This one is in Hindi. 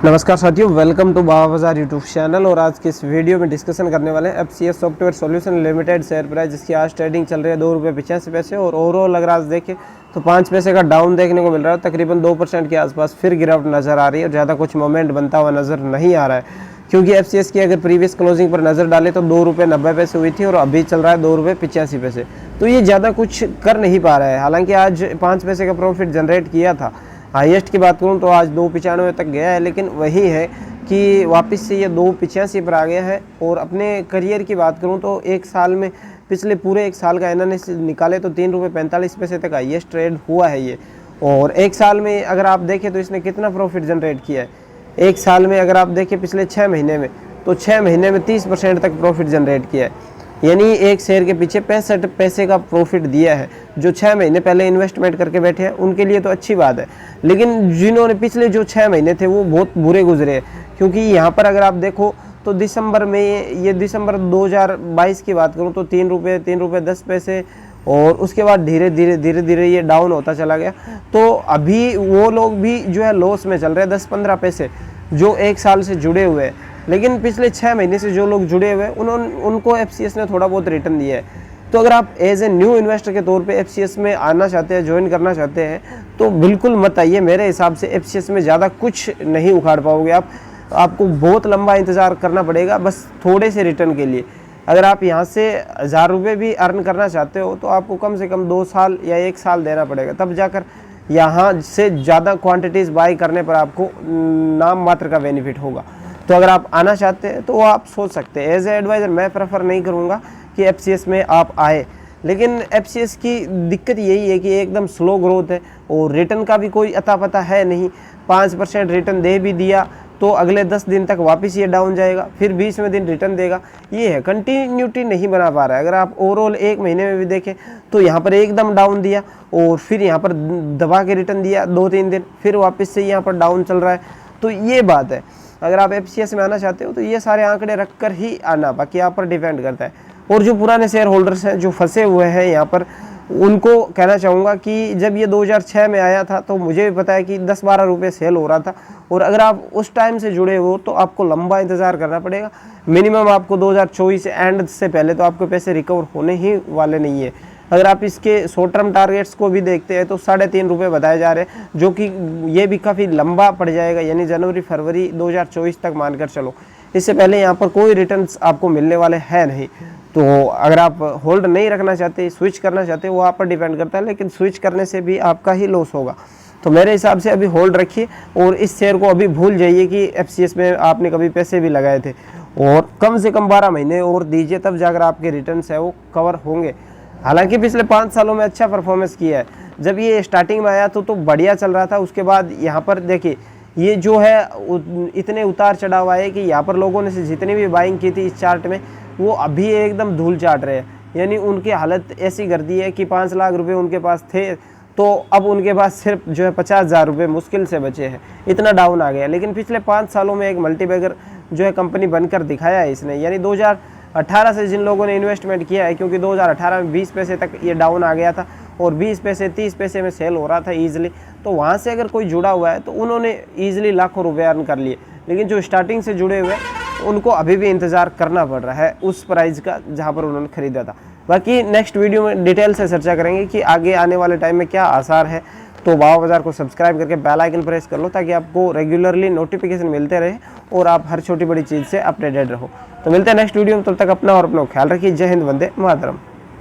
नमस्कार साथियों, वेलकम टू बाबा बाजार यूट्यूब चैनल। और आज के इस वीडियो में डिस्कशन करने वाले हैं FCS software solution limited share price, जिसकी आज ट्रेडिंग चल रही है ₹2.85 और ओवरऑल अगर आज देखें तो 5 पैसे का डाउन देखने को मिल रहा है। तकरीबन 2% के आसपास फिर गिरावट नज़र आ रही है और ज़्यादा कुछ मोमेंट बनता हुआ नज़र नहीं आ रहा है, क्योंकि FCS की अगर प्रीवियस क्लोजिंग पर नज़र डालें तो ₹2.90 हुई थी और अभी चल रहा है ₹2.85। तो ये ज़्यादा कुछ कर नहीं पा रहा है। हालांकि आज 5 पैसे का प्रॉफिट जनरेट किया था। हाईएस्ट की बात करूं तो आज 2.95 तक गया है, लेकिन वही है कि वापस से ये 2.85 पर आ गया है। और अपने करियर की बात करूं तो एक साल में, पिछले पूरे एक साल का एनालिसिस निकाले तो ₹3.45 तक हाईएस्ट ट्रेड हुआ है ये। और एक साल में अगर आप देखें तो इसने कितना प्रॉफिट जनरेट किया है, एक साल में अगर आप देखें पिछले 6 महीने में, तो 6 महीने में 30% तक प्रॉफिट जनरेट किया है। यानी एक शेयर के पीछे 65 पैसे का प्रॉफिट दिया है। जो 6 महीने पहले इन्वेस्टमेंट करके बैठे हैं उनके लिए तो अच्छी बात है, लेकिन जिन्होंने पिछले जो 6 महीने थे वो बहुत बुरे गुजरे हैं। क्योंकि यहाँ पर अगर आप देखो तो दिसंबर में, ये दिसंबर 2022 की बात करूँ तो ₹3.10, और उसके बाद धीरे धीरे ये डाउन होता चला गया। तो अभी वो लोग भी जो है लॉस में चल रहे हैं, 10-15 पैसे जो एक साल से जुड़े हुए हैं। लेकिन पिछले 6 महीने से जो लोग जुड़े हुए हैं उनको FCS ने थोड़ा बहुत रिटर्न दिया है। तो अगर आप एज ए न्यू इन्वेस्टर के तौर पे FCS में आना चाहते हैं, ज्वाइन करना चाहते हैं, तो बिल्कुल मत आइए। मेरे हिसाब से FCS में ज़्यादा कुछ नहीं उखाड़ पाओगे आप। आपको बहुत लंबा इंतज़ार करना पड़ेगा बस थोड़े से रिटर्न के लिए। अगर आप यहाँ से ₹1000 भी अर्न करना चाहते हो तो आपको कम से कम 2 साल या 1 साल देना पड़ेगा, तब जाकर यहाँ से ज़्यादा क्वांटिटीज़ बाई करने पर आपको नाम मात्र का बेनिफिट होगा। तो अगर आप आना चाहते हैं तो आप सोच सकते हैं। एज ए एडवाइज़र मैं प्रेफर नहीं करूँगा कि FCS में आप आए, लेकिन FCS की दिक्कत यही है कि एकदम स्लो ग्रोथ है और रिटर्न का भी कोई अता पता है नहीं। 5% रिटर्न दे भी दिया तो अगले 10 दिन तक वापस ये डाउन जाएगा, फिर 20वें दिन रिटर्न देगा। ये है, कंटिन्यूटी नहीं बना पा रहा है। अगर आप ओवरऑल एक महीने में भी देखें तो यहाँ पर एकदम डाउन दिया और फिर यहाँ पर दबा के रिटर्न दिया 2-3 दिन, फिर वापस से यहाँ पर डाउन चल रहा है। तो ये बात है, अगर आप FCS में आना चाहते हो तो ये सारे आंकड़े रख कर ही आना, बाकी आप पर डिपेंड करता है। और जो पुराने शेयर होल्डर्स हैं जो फंसे हुए हैं यहाँ पर, उनको कहना चाहूँगा कि जब ये 2006 में आया था तो मुझे भी पता है कि 10-12 रुपये सेल हो रहा था। और अगर आप उस टाइम से जुड़े हो तो आपको लंबा इंतज़ार करना पड़ेगा। मिनिमम आपको 2024 एंड से पहले तो आपके पैसे रिकवर होने ही वाले नहीं है। अगर आप इसके शॉर्ट टर्म टारगेट्स को भी देखते हैं तो ₹3.5 बताए जा रहे हैं, जो कि ये भी काफ़ी लंबा पड़ जाएगा, यानी जनवरी-फरवरी 2024 तक मानकर चलो। इससे पहले यहाँ पर कोई रिटर्न्स आपको मिलने वाले हैं नहीं। तो अगर आप होल्ड नहीं रखना चाहते, स्विच करना चाहते, वो आप पर डिपेंड करता है, लेकिन स्विच करने से भी आपका ही लॉस होगा। तो मेरे हिसाब से अभी होल्ड रखिए और इस शेयर को अभी भूल जाइए कि FCS में आपने कभी पैसे भी लगाए थे, और कम से कम 12 महीने और दीजिए, तब जाकर आपके रिटर्न्स है वो कवर होंगे। हालांकि पिछले 5 सालों में अच्छा परफॉर्मेंस किया है। जब ये स्टार्टिंग में आया तो बढ़िया चल रहा था, उसके बाद यहाँ पर देखिए ये जो है इतने उतार चढ़ाव आए कि यहाँ पर लोगों ने से जितनी भी बाइंग की थी इस चार्ट में, वो अभी एकदम धूल चाट रहे हैं। यानी उनकी हालत ऐसी कर दी है कि 5 लाख रुपए उनके पास थे तो अब उनके पास सिर्फ जो है 50,000 रुपये मुश्किल से बचे हैं, इतना डाउन आ गया। लेकिन पिछले 5 सालों में एक मल्टीबैगर जो है कंपनी बनकर दिखाया है इसने। यानी 2018 से जिन लोगों ने इन्वेस्टमेंट किया है, क्योंकि 2018 में 20 पैसे तक ये डाउन आ गया था और 20 पैसे 30 पैसे में सेल हो रहा था ईजिली, तो वहाँ से अगर कोई जुड़ा हुआ है तो उन्होंने ईजिली लाखों रुपए अर्न कर लिए। लेकिन जो स्टार्टिंग से जुड़े हुए हैं उनको अभी भी इंतज़ार करना पड़ रहा है उस प्राइस का जहाँ पर उन्होंने ख़रीदा था। बाकी नेक्स्ट वीडियो में डिटेल से चर्चा करेंगे कि आगे आने वाले टाइम में क्या आसार है। तो बाबा बाजार को सब्सक्राइब करके बेल आइकन प्रेस कर लो, ताकि आपको रेगुलरली नोटिफिकेशन मिलते रहे और आप हर छोटी बड़ी चीज़ से अपडेटेड रहो। तो मिलते हैं नेक्स्ट वीडियो में, तब तक अपना और अपना ख्याल रखिए। जय हिंद, वंदे मातरम।